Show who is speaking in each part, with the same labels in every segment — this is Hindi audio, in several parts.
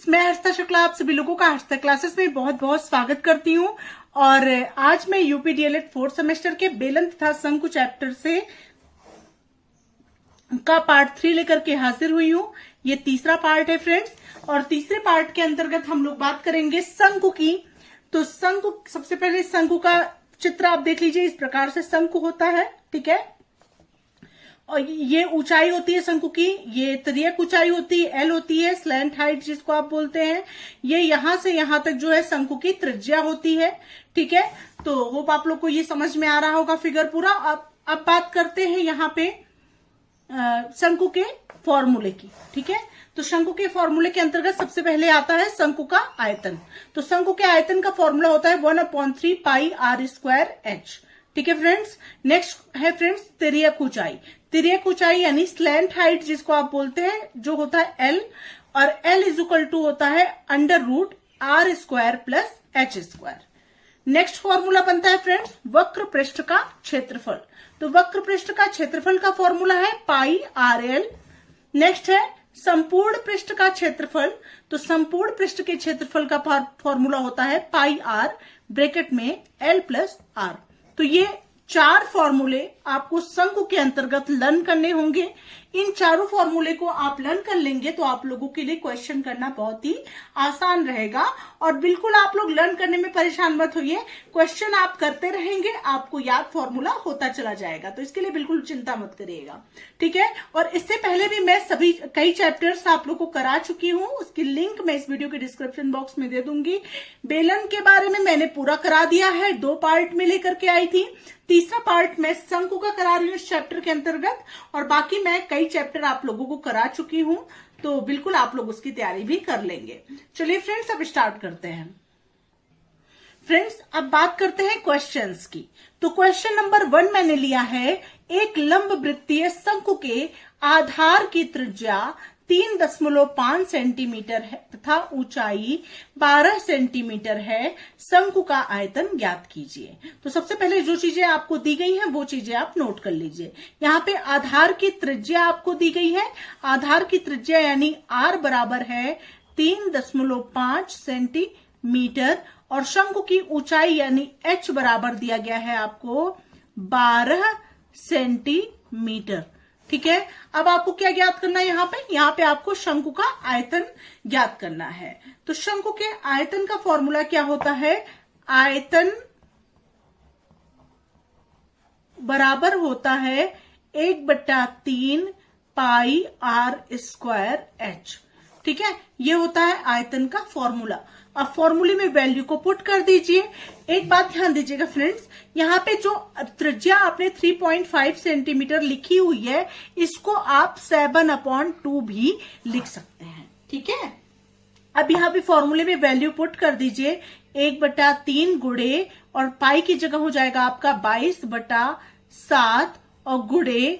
Speaker 1: मैं हर्षिता शुक्ला आप सभी लोगों का हर्षिता क्लासेस में बहुत बहुत स्वागत करती हूँ। और आज मैं यूपी डीएलएड 4th सेमेस्टर के बेलन तथा शंकु चैप्टर से का पार्ट 3 लेकर के हाजिर हुई हूँ। ये तीसरा पार्ट है फ्रेंड्स, और तीसरे पार्ट के अंतर्गत हम लोग बात करेंगे शंकु की। तो शंकु, सबसे पहले शंकु का चित्र आप देख लीजिए। इस प्रकार से शंकु होता है, ठीक है। और ये ऊंचाई होती है शंकु की, ये तिर्यक ऊंचाई होती है, एल होती है, स्लैंट हाइट जिसको आप बोलते हैं। ये यहां से यहां तक जो है शंकु की त्रिज्या होती है, ठीक है। तो होप आप लोग को ये समझ में आ रहा होगा फिगर पूरा। अब बात करते हैं यहाँ पे शंकु के फॉर्मूले की, ठीक है। तो शंकु के फॉर्मूले के अंतर्गत सबसे पहले आता है शंकु का आयतन। तो शंकु के आयतन का फॉर्मूला होता है 1/3 पाई r स्क्वायर h, ठीक है फ्रेंड्स। नेक्स्ट है फ्रेंड्स तिर्यक ऊंचाई। तिर्यक ऊंचाई यानी स्लैंट हाइट जिसको आप बोलते हैं, जो होता है l, और l इज टू होता है √r square plus h square. Next formula बनता है फ्रेंड्स वक्र पृष्ठ का क्षेत्रफल। तो वक्र पृष्ठ का क्षेत्रफल का फॉर्मूला है पाई r l। नेक्स्ट है संपूर्ण पृष्ठ का क्षेत्रफल। तो संपूर्ण पृष्ठ के क्षेत्रफल का फॉर्मूला होता है पाई r ब्रैकेट में l प्लस r। तो ये 4 फॉर्मूले आपको शंकु के अंतर्गत लर्न करने होंगे। इन चारों फॉर्मूले को आप लर्न कर लेंगे तो आप लोगों के लिए क्वेश्चन करना बहुत ही आसान रहेगा। और बिल्कुल आप लोग लर्न करने में परेशान मत होइए, क्वेश्चन आप करते रहेंगे, आपको याद फॉर्मूला होता चला जाएगा। तो इसके लिए बिल्कुल चिंता मत करिएगा, ठीक है। और इससे पहले भी मैं कई चैप्टर्स आप लोग को करा चुकी हूँ, उसकी लिंक मैं इस वीडियो के डिस्क्रिप्शन बॉक्स में दे दूंगी। बेलन के बारे में मैंने पूरा करा दिया है, 2 पार्ट में लेकर के आई थी। तीसरा पार्ट मैं शंकु का करा रही हूँ इस चैप्टर के अंतर्गत, और बाकी मैं कई चैप्टर आप लोगों को करा चुकी हूँ। तो बिल्कुल आप लोग उसकी तैयारी भी कर लेंगे। चलिए फ्रेंड्स अब स्टार्ट करते हैं। फ्रेंड्स अब बात करते हैं क्वेश्चंस की। तो क्वेश्चन नंबर 1 मैंने लिया है, एक लंब वृत्तीय शंकु के आधार की त्रिज्या 3.5 सेंटीमीटर है तथा ऊंचाई 12 सेंटीमीटर है। शंकु का आयतन ज्ञात कीजिए। तो सबसे पहले जो चीजें आपको दी गई हैं वो चीजें आप नोट कर लीजिए। यहाँ पे आधार की त्रिज्या आपको दी गई है। आधार की त्रिज्या यानी r बराबर है 3.5 सेंटीमीटर, और शंकु की ऊंचाई यानी h बराबर दिया गया है आपको 12 सेंटीमीटर, ठीक है। अब आपको क्या ज्ञात करना है यहाँ पे आपको शंकु का आयतन ज्ञात करना है। तो शंकु के आयतन का फॉर्मूला क्या होता है, आयतन बराबर होता है 1/3 पाई r स्क्वायर h, ठीक है। ये होता है आयतन का फॉर्मूला। अब फॉर्मूले में वैल्यू को पुट कर दीजिए। एक बात ध्यान दीजिएगा फ्रेंड्स, यहाँ पे जो त्रिज्या आपने 3.5 सेंटीमीटर लिखी हुई है, इसको आप 7/2 भी लिख सकते हैं, ठीक है। अब यहाँ पे फॉर्मूले में वैल्यू पुट कर दीजिए। 1/3 गुणे, और पाई की जगह हो जाएगा आपका 22/7, और गुणे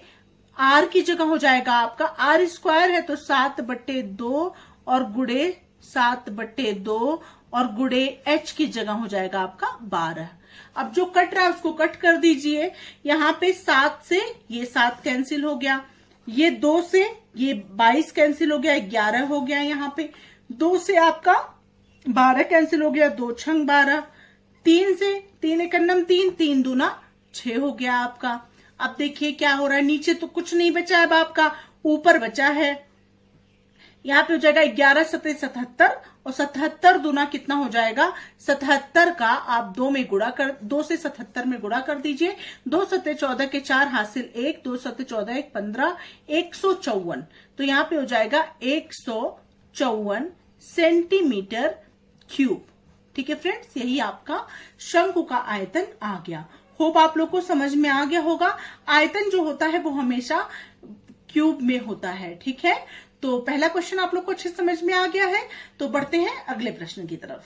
Speaker 1: r की जगह हो जाएगा आपका r स्क्वायर है तो 7/2, और गुणे 7/2, और गुणे h की जगह हो जाएगा आपका 12। अब जो कट रहा है उसको कट कर दीजिए। यहाँ पे 7 से ये 7 कैंसिल हो गया, ये 2 से ये 22 कैंसिल हो गया, 11 हो गया। यहाँ पे 2 से आपका 12 कैंसिल हो गया, 2 छंग 12। 3 से 3 एकन्नम 3, 3 दूना 6 हो गया आपका। अब देखिए क्या हो रहा है, नीचे तो कुछ नहीं बचा है आपका, ऊपर बचा है। यहाँ पे हो जाएगा 11 7 77, और 77 दूना कितना हो जाएगा, 77 का आप 2 से 77 में गुणा कर दीजिए। 2 7 14 के 4 हासिल 1, 2 7 14 1 15, 154। तो यहाँ पे हो जाएगा 154 सेंटीमीटर क्यूब, ठीक है फ्रेंड्स। यही आपका शंकु का आयतन आ गया। होप आप लोग को समझ में आ गया होगा। आयतन जो होता है वो हमेशा क्यूब में होता है, ठीक है। तो पहला क्वेश्चन आप लोग को अच्छे समझ में आ गया है। तो बढ़ते हैं अगले प्रश्न की तरफ।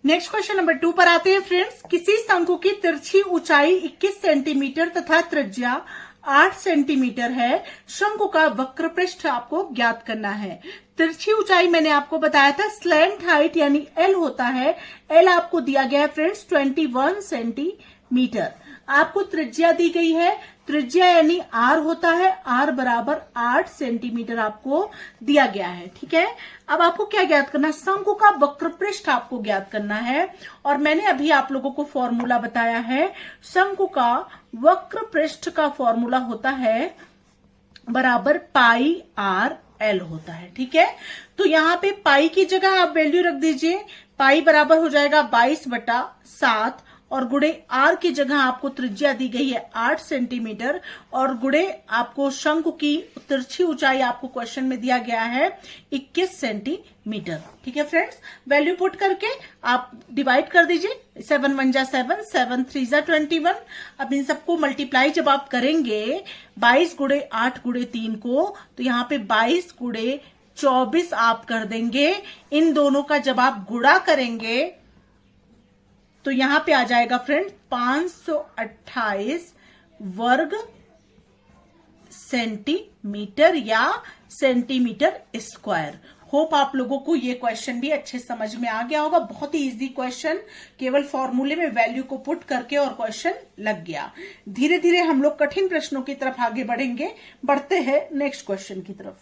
Speaker 1: नेक्स्ट क्वेश्चन नंबर 2 पर आते हैं फ्रेंड्स। किसी शंकु की तिरछी ऊंचाई 21 सेंटीमीटर तथा त्रिज्या 8 सेंटीमीटर है। शंकु का वक्र पृष्ठ आपको ज्ञात करना है। तिरछी ऊंचाई मैंने आपको बताया था स्लैंट हाइट यानी एल होता है। एल आपको दिया गया है फ्रेंड्स 21 सेंटीमीटर, सेंटीमीटर। आपको त्रिज्या दी गई है, त्रिज्या यानी आर होता है, आर बराबर 8 सेंटीमीटर आपको दिया गया है। ठीक है, अब आपको क्या ज्ञात करना है, शंकु का वक्र पृष्ठ आपको ज्ञात करना है। और मैंने अभी आप लोगों को फॉर्मूला बताया है, शंकु का वक्र पृष्ठ का फॉर्मूला होता है बराबर पाई आर एल होता है। ठीक है, तो यहाँ पे पाई की जगह आप वैल्यू रख दीजिए, पाई बराबर हो जाएगा 22/7 और गुणे आर की जगह आपको त्रिज्या दी गई है 8 सेंटीमीटर और गुणे आपको शंकु की तिरछी ऊंचाई आपको क्वेश्चन में दिया गया है 21 सेंटीमीटर। ठीक है फ्रेंड्स, वैल्यू पुट करके आप डिवाइड कर दीजिए, 7 1 जा 7, 7 3 जा 21। अब इन सबको मल्टीप्लाई जब आप करेंगे 22 गुणे 8 गुणे 3 को, तो यहाँ पे 22 गुणे 24 आप कर देंगे। इन दोनों का जब आप गुणा करेंगे तो यहां पे आ जाएगा फ्रेंड 528 वर्ग सेंटीमीटर या सेंटीमीटर स्क्वायर। होप आप लोगों को ये क्वेश्चन भी अच्छे समझ में आ गया होगा। बहुत ही इजी क्वेश्चन, केवल फॉर्मूले में वैल्यू को पुट करके और क्वेश्चन लग गया। धीरे धीरे हम लोग कठिन प्रश्नों की तरफ आगे बढ़ेंगे। बढ़ते हैं नेक्स्ट क्वेश्चन की तरफ।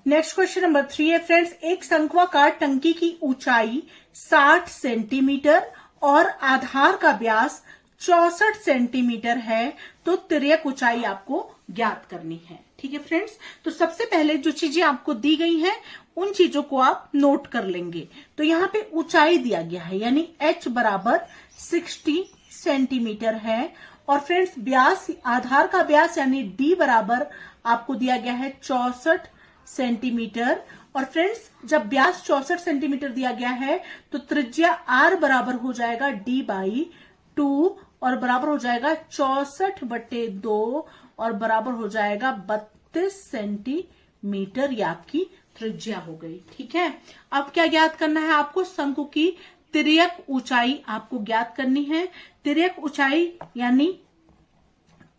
Speaker 1: नेक्स्ट क्वेश्चन नंबर 3 है फ्रेंड्स, एक शंक्वाकार टंकी की ऊंचाई 60 सेंटीमीटर और आधार का व्यास 64 सेंटीमीटर है, तो तिर्यक ऊंचाई आपको ज्ञात करनी है। ठीक है फ्रेंड्स, तो सबसे पहले जो चीजें आपको दी गई हैं उन चीजों को आप नोट कर लेंगे। तो यहाँ पे ऊंचाई दिया गया है यानी h बराबर 60 सेंटीमीटर है और फ्रेंड्स व्यास, आधार का व्यास यानी d बराबर आपको दिया गया है 64 सेंटीमीटर। और फ्रेंड्स जब व्यास 64 सेंटीमीटर दिया गया है तो त्रिज्या r बराबर हो जाएगा d/2 और बराबर हो जाएगा 64/2 और बराबर हो जाएगा 32 सेंटीमीटर। ये आपकी त्रिज्या हो गई। ठीक है, अब क्या ज्ञात करना है आपको, शंकु की तिर्यक ऊंचाई आपको ज्ञात करनी है। तिर्यक ऊंचाई यानी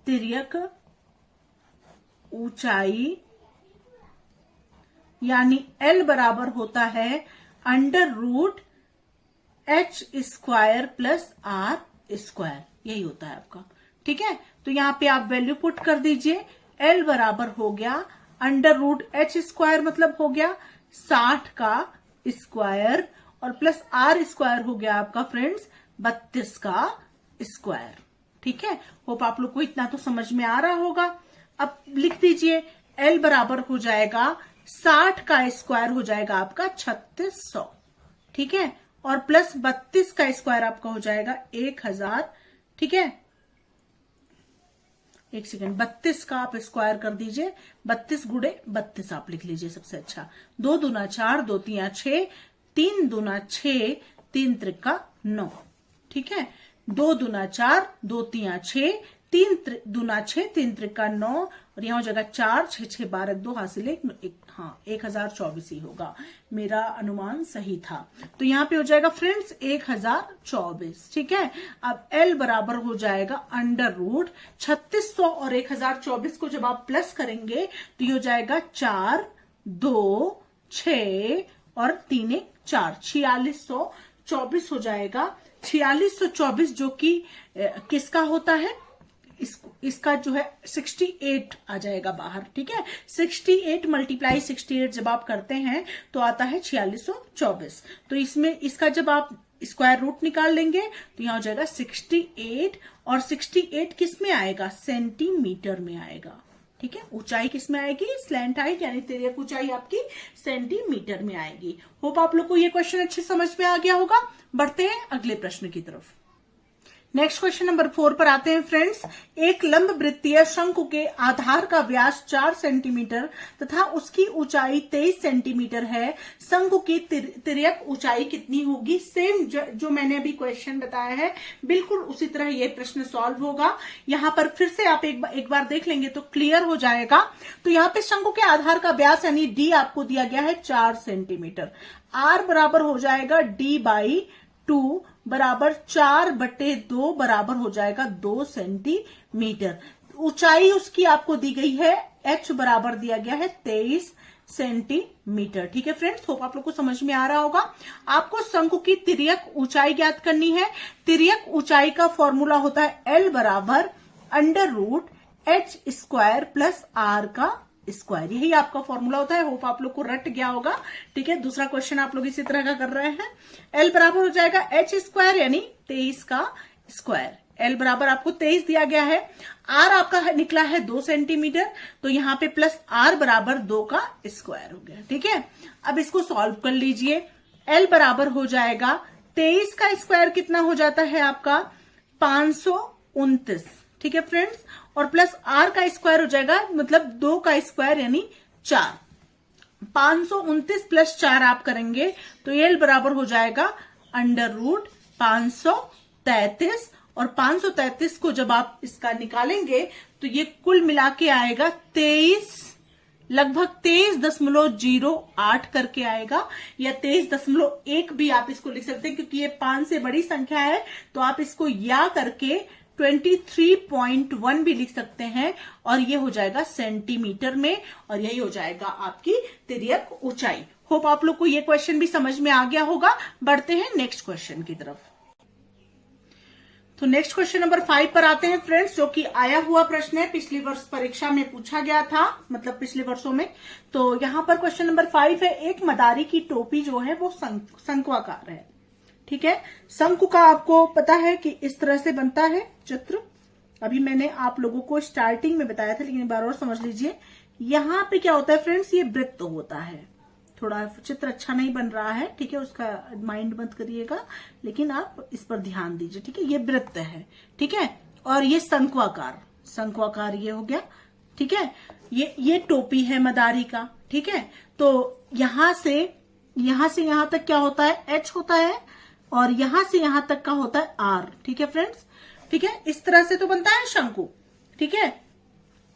Speaker 1: तिर्यक ऊंचाई यानी L बराबर होता है √h² प्लस r², यही होता है आपका। ठीक है, तो यहाँ पे आप वैल्यू पुट कर दीजिए। L बराबर हो गया √h² मतलब हो गया 60 का स्क्वायर और प्लस r² हो गया आपका फ्रेंड्स 32 का स्क्वायर। ठीक है, होप आप लोग को इतना तो समझ में आ रहा होगा। अब लिख दीजिए L बराबर हो जाएगा 60 का स्क्वायर हो जाएगा आपका 3600। ठीक है, और प्लस 32 का स्क्वायर आपका हो जाएगा 1000। ठीक है, एक सेकेंड, 32 का आप स्क्वायर कर दीजिए, 32 गुणे 32 आप लिख लीजिए सबसे अच्छा। 2 दूना 4, 2 तिया 6, 3 दूना 6, 3 त्रिका 9। ठीक है, 2 दूना 4, 2 तिया 6, 3 दूना 6, 3 त्रिका 9 और यहाँ हो जाएगा 4 6 6 12 2 हासिल 1, हाँ 1024 ही होगा। मेरा अनुमान सही था, तो यहाँ पे हो जाएगा फ्रेंड्स 1024। ठीक है, अब L बराबर हो जाएगा √3600 और 1024 को जब आप प्लस करेंगे तो ये हो जाएगा 4 2 6 और 3 1 4, 4624 हो जाएगा। 4624 जो कि किसका होता है, इसका जो है 68 आ जाएगा बाहर। ठीक है, 68 मल्टीप्लाई 68 जब आप करते हैं तो आता है 4624। तो इसमें इसका जब आप स्क्वायर रूट निकाल लेंगे तो यहाँ हो जाएगा 68 और 68 किस में आएगा, सेंटीमीटर में आएगा। ठीक है, ऊंचाई किस में आएगी, स्लैंट हाइट यानी तिर्यक ऊंचाई आपकी सेंटीमीटर में आएगी। होप आप लोग को ये क्वेश्चन अच्छे समझ में आ गया होगा। बढ़ते हैं अगले प्रश्न की तरफ। नेक्स्ट क्वेश्चन नंबर 4 पर आते हैं फ्रेंड्स। एक लंब वृत्तीय शंकु के आधार का व्यास 4 सेंटीमीटर तथा उसकी ऊंचाई 23 सेंटीमीटर है। शंकु की तिर्यक ऊंचाई कितनी होगी। सेम जो मैंने अभी क्वेश्चन बताया है बिल्कुल उसी तरह ये प्रश्न सॉल्व होगा। यहाँ पर फिर से आप एक बार देख लेंगे तो क्लियर हो जाएगा। तो यहाँ पे शंकु के आधार का व्यास यानी डी आपको दिया गया है 4 सेंटीमीटर। आर बराबर हो जाएगा d/2 बराबर 4/2 बराबर हो जाएगा 2 सेंटीमीटर। ऊंचाई उसकी आपको दी गई है, h बराबर दिया गया है 23 सेंटीमीटर। ठीक है फ्रेंड्स, होप आप लोग को समझ में आ रहा होगा। आपको शंकु की तिर्यक ऊंचाई ज्ञात करनी है। तिर्यक ऊंचाई का फॉर्मूला होता है L बराबर √h² प्लस r का स्क्वायर, यही आपका फॉर्मूला होता है। होप आप लोग को रट गया होगा। ठीक है, दूसरा क्वेश्चन आप लोग इसी तरह का कर रहे हैं। L बराबर हो जाएगा h² यानी 23 का स्क्वायर। L बराबर आपको 23 दिया गया है। R आपका निकला है 2 सेंटीमीटर, तो यहाँ पे प्लस R बराबर 2 का स्क्वायर हो गया। ठीक है, अब इसको सॉल्व कर लीजिए। L बराबर हो जाएगा 23 का स्क्वायर कितना हो जाता है आपका 529। ठीक है फ्रेंड्स, और प्लस R का स्क्वायर हो जाएगा मतलब 2 का स्क्वायर यानी 4। 529 प्लस 4 आप करेंगे तो L बराबर हो जाएगा √533, और 533 को जब आप इसका निकालेंगे तो ये कुल मिला के आएगा 23, लगभग 23.08 करके आएगा, या 23.1 भी आप इसको लिख सकते हैं, क्योंकि ये 5 से बड़ी संख्या है तो आप इसको या करके 23.1 भी लिख सकते हैं, और ये हो जाएगा सेंटीमीटर में, और यही हो जाएगा आपकी तिर्यक ऊंचाई। होप आप लोग को ये क्वेश्चन भी समझ में आ गया होगा। बढ़ते हैं नेक्स्ट क्वेश्चन की तरफ। तो नेक्स्ट क्वेश्चन नंबर 5 पर आते हैं फ्रेंड्स, जो कि आया हुआ प्रश्न है, पिछले वर्ष परीक्षा में पूछा गया था, मतलब पिछले वर्षों में। तो यहाँ पर क्वेश्चन नंबर 5 है, एक मदारी की टोपी जो है वो शंक्वाकार है। ठीक है, शंकु का आपको पता है कि इस तरह से बनता है चित्र। अभी मैंने आप लोगों को स्टार्टिंग में बताया था, लेकिन एक बार और समझ लीजिए। यहाँ पे क्या होता है फ्रेंड्स, ये वृत्त होता है। थोड़ा चित्र अच्छा नहीं बन रहा है, ठीक है, उसका माइंड मत करिएगा, लेकिन आप इस पर ध्यान दीजिए। ठीक है, ये वृत्त है। ठीक है, और ये शंक्वाकार ये हो गया। ठीक है, ये टोपी है मदारी का। ठीक है, तो यहां से यहां तक क्या होता है, H होता है, और यहां से यहां तक का होता है R। ठीक है फ्रेंड्स, ठीक है, इस तरह से तो बनता है शंकु। ठीक है,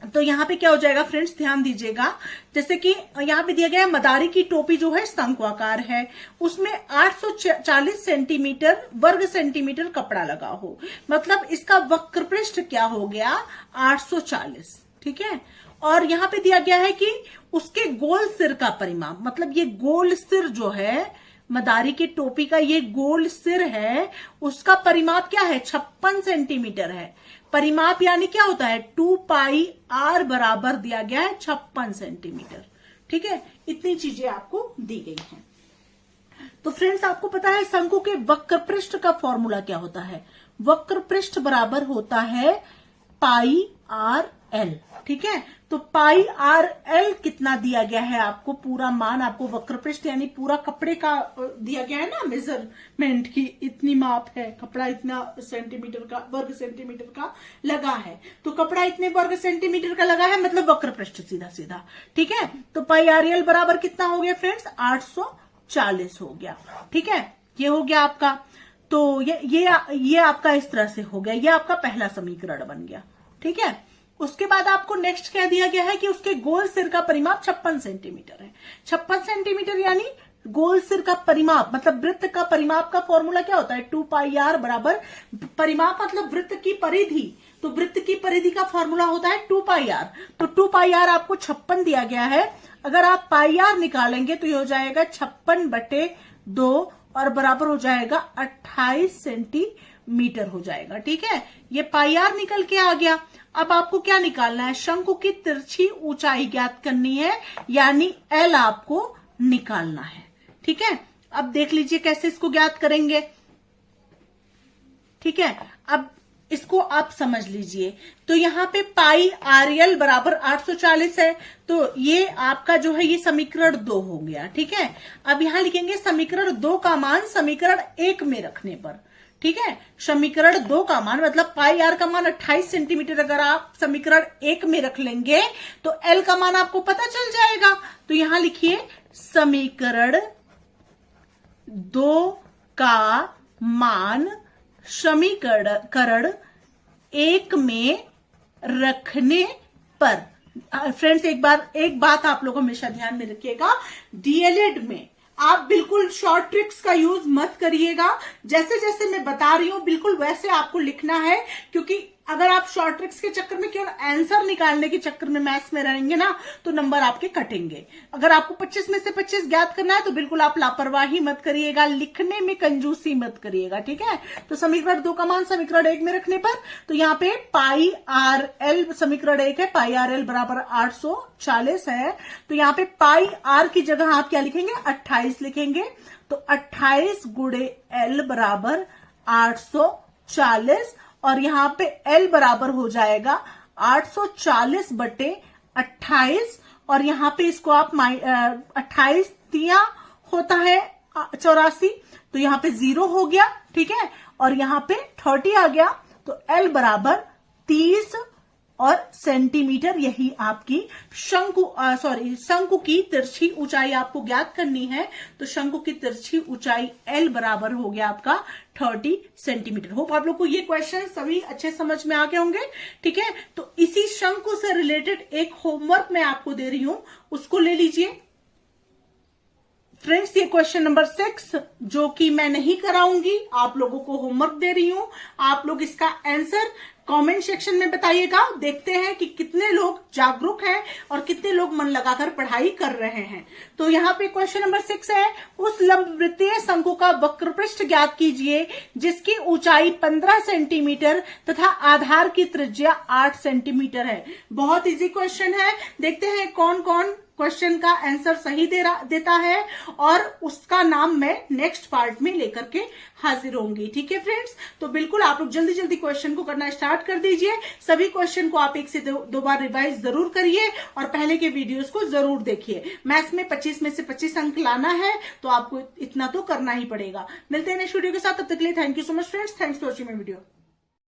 Speaker 1: तो यहाँ पे क्या हो जाएगा फ्रेंड्स, ध्यान दीजिएगा। जैसे कि यहाँ पे दिया गया है मदारी की टोपी जो है शंक्वाकार है, उसमें 840 सेंटीमीटर वर्ग सेंटीमीटर कपड़ा लगा हो, मतलब इसका वक्र पृष्ठ क्या हो गया 840। ठीक है, और यहाँ पे दिया गया है कि उसके गोल सिर का परिमाप, मतलब ये गोल सिर जो है मदारी की टोपी का, ये गोल सिर है, उसका परिमाप क्या है 56 सेंटीमीटर है। परिमाप यानी क्या होता है 2πr बराबर दिया गया है 56 सेंटीमीटर। ठीक है, इतनी चीजें आपको दी गई हैं। तो फ्रेंड्स, आपको पता है शंकु के वक्र पृष्ठ का फॉर्मूला क्या होता है। वक्र पृष्ठ बराबर होता है πrl। ठीक है, तो πrl कितना दिया गया है आपको, पूरा मान आपको वक्र पृष्ठ यानी पूरा कपड़े का दिया गया है ना, मेजरमेंट की इतनी माप है, कपड़ा इतना सेंटीमीटर का, वर्ग सेंटीमीटर का लगा है, तो कपड़ा इतने वर्ग सेंटीमीटर का लगा है, मतलब वक्र पृष्ठ सीधा सीधा। ठीक है, तो πrl बराबर कितना हो गया फ्रेंड्स 840 हो गया। ठीक है, ये हो गया आपका। तो ये आपका इस तरह से हो गया, ये आपका पहला समीकरण बन गया। ठीक है, उसके बाद आपको नेक्स्ट क्या दिया गया है कि उसके गोल सिर का परिमाप 56 सेंटीमीटर है। 56 सेंटीमीटर यानी गोल सिर का परिमाप, मतलब वृत्त का परिमाप का फॉर्मूला क्या होता है 2πr बराबर, परिमाप मतलब वृत्त की परिधि, तो वृत्त की परिधि का फॉर्मूला होता है 2πr। तो 2πr आपको 56 दिया गया है, अगर आप πr निकालेंगे तो ये हो जाएगा 56/2 और बराबर हो जाएगा 28 सेंटीमीटर हो जाएगा। ठीक है, ये πr निकल के आ गया। अब आपको क्या निकालना है, शंकु की तिरछी ऊंचाई ज्ञात करनी है, यानी L आपको निकालना है। ठीक है, अब देख लीजिए कैसे इसको ज्ञात करेंगे। ठीक है, अब इसको आप समझ लीजिए। तो यहाँ पे πrl बराबर 840 है, तो ये आपका जो है ये समीकरण 2 हो गया। ठीक है, अब यहां लिखेंगे समीकरण 2 का मान समीकरण 1 में रखने पर। ठीक है, समीकरण 2 का मान मतलब πr का मान 28 सेंटीमीटर अगर आप समीकरण 1 में रख लेंगे तो L का मान आपको पता चल जाएगा। तो यहां लिखिए समीकरण 2 का मान समीकरण 1 में रखने पर। फ्रेंड्स, एक बात आप लोग हमेशा ध्यान में रखिएगा, डीएलएड में आप बिल्कुल शॉर्ट ट्रिक्स का यूज मत करिएगा। जैसे जैसे मैं बता रही हूं बिल्कुल वैसे आपको लिखना है, क्योंकि अगर आप शॉर्ट ट्रिक्स के चक्कर में केवल आंसर निकालने के चक्कर में मैथ्स में रहेंगे ना तो नंबर आपके कटेंगे। अगर आपको 25 में से 25 ज्ञात करना है तो बिल्कुल आप लापरवाही मत करिएगा, लिखने में कंजूसी मत करिएगा, ठीक है। तो समीकरण 2 का मान समीकरण 1 में रखने पर तो यहाँ पे पाई आर एल, समीकरण 1 है पाई आर एल बराबर 840 है। तो यहाँ पे पाई आर की जगह आप क्या लिखेंगे, 28 लिखेंगे। तो 28 गुणे एल बराबर 840 और यहां पे L बराबर हो जाएगा 840 बटे 28 और यहां पे इसको आप 28 तिया होता है 84, तो यहां पे 0 हो गया, ठीक है। और यहां पे 30 आ गया तो L बराबर 30 और सेंटीमीटर। यही आपकी शंकु की तिरछी ऊंचाई आपको ज्ञात करनी है। तो शंकु की तिरछी ऊंचाई L बराबर हो गया आपका 30 सेंटीमीटर। होप आप लोग को ये क्वेश्चन सभी अच्छे समझ में आ गए होंगे, ठीक है। तो इसी शंकु से रिलेटेड एक होमवर्क मैं आपको दे रही हूं, उसको ले लीजिए फ्रेंड्स। ये क्वेश्चन नंबर 6 जो कि मैं नहीं कराऊंगी, आप लोगों को होमवर्क दे रही हूं। आप लोग इसका आंसर कमेंट सेक्शन में बताइएगा। देखते हैं कि कितने लोग जागरूक हैं और कितने लोग मन लगाकर पढ़ाई कर रहे हैं। तो यहाँ पे क्वेश्चन नंबर 6 है, उस लंबवृत्तीय शंकु का वक्र पृष्ठ ज्ञात कीजिए जिसकी ऊंचाई 15 सेंटीमीटर तथा आधार की त्रिज्या 8 सेंटीमीटर है। बहुत इजी क्वेश्चन है। देखते हैं कौन कौन क्वेश्चन का आंसर सही देता है और उसका नाम मैं नेक्स्ट पार्ट में लेकर के हाजिर होंगी, ठीक है फ्रेंड्स। तो बिल्कुल आप लोग जल्दी जल्दी क्वेश्चन को करना स्टार्ट कर दीजिए। सभी क्वेश्चन को आप 1 से 2 बार रिवाइज जरूर करिए और पहले के वीडियोस को जरूर देखिए। मैथ्स में 25 में से 25 अंक लाना है तो आपको इतना तो करना ही पड़ेगा। मिलते हैं नेक्स्ट वीडियो के साथ, तब तक के लिए thank you so much friends, thanks for watching my video.